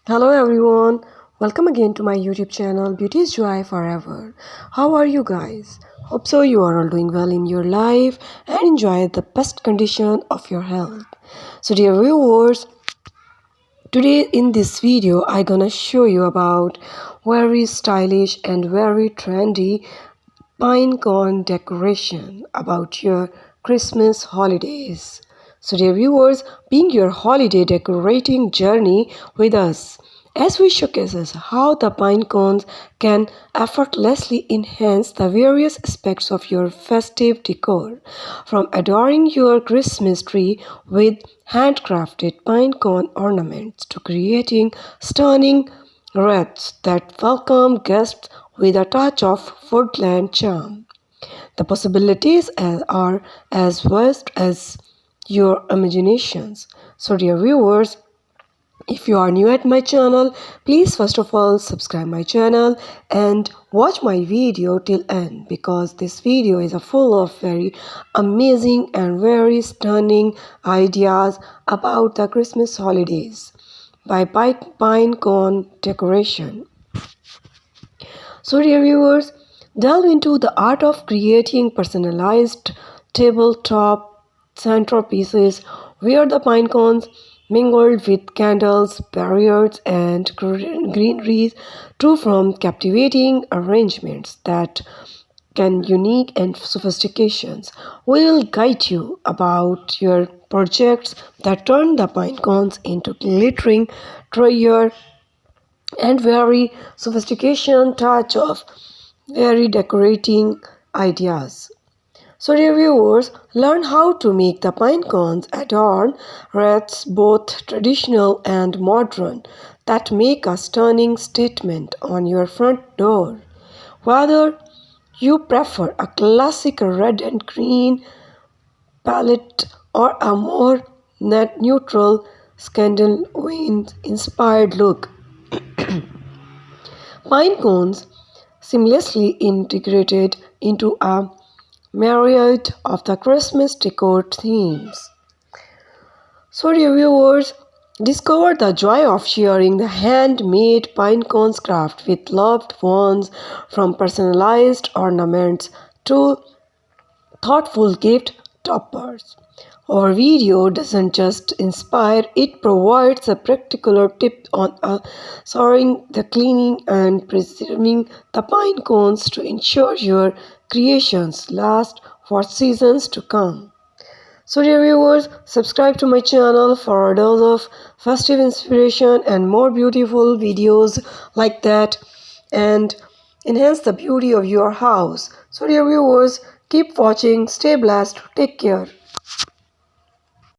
Hello everyone, welcome again to my YouTube channel Beauty is Joy Forever. How are you guys? Hope so you are all doing well in your life and enjoy the best condition of your health. So dear viewers, today in this video I gonna show you about very stylish and very trendy pine cone decoration about your Christmas holidays. So dear viewers, begin your holiday decorating journey with us as we showcases how the pine cones can effortlessly enhance the various aspects of your festive decor, from adoring your Christmas tree with handcrafted pine cone ornaments to creating stunning wreaths that welcome guests with a touch of woodland charm. The possibilities are as vast as your imaginations. So, dear viewers, if you are new at my channel, please first of all subscribe my channel and watch my video till end because this video is full of very amazing and very stunning ideas about the Christmas holidays by pine cone decoration. So, dear viewers, delve into the art of creating personalized tabletop centerpieces where the pine cones mingled with candles, barriers, and greeneries to form captivating arrangements that can unique and sophistications. We will guide you about your projects that turn the pine cones into glittering treasure and very sophistication touch of very decorating ideas. So reviewers learn how to make the pine cones adorn wreaths both traditional and modern that make a stunning statement on your front door. Whether you prefer a classic red and green palette or a more net neutral Scandinavian inspired look, pine cones seamlessly integrated into a myriad of the Christmas decor themes. So, reviewers discover the joy of sharing the handmade pine cones craft with loved ones, from personalized ornaments to thoughtful gift toppers. Our video doesn't just inspire, it provides a practical tip on assuring the cleaning and preserving the pine cones to ensure your creations last for seasons to come. So dear viewers, subscribe to my channel for a dose of festive inspiration and more beautiful videos like that and enhance the beauty of your house. So dear viewers, keep watching, stay blessed, take care.